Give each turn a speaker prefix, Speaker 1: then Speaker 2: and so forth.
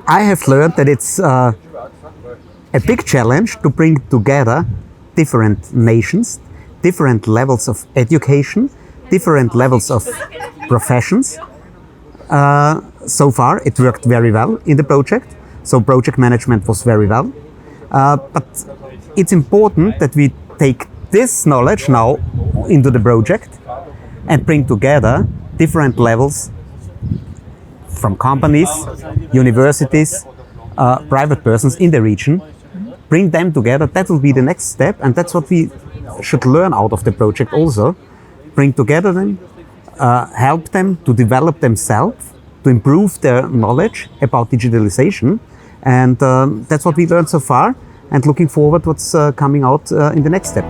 Speaker 1: I have learned that it's a big challenge to bring together different nations, different levels of education, different levels of professions. So far, it worked very well in the project. So project management was very well. But it's important that we take this knowledge now into the project and bring together different levels from companies, universities, private persons in the region. Bring them together. That will be the next step, and that's what we should learn out of the project also. Bring together them, help them to develop themselves, to improve their knowledge about digitalization, and that's what we learned so far, and looking forward what's coming out in the next step.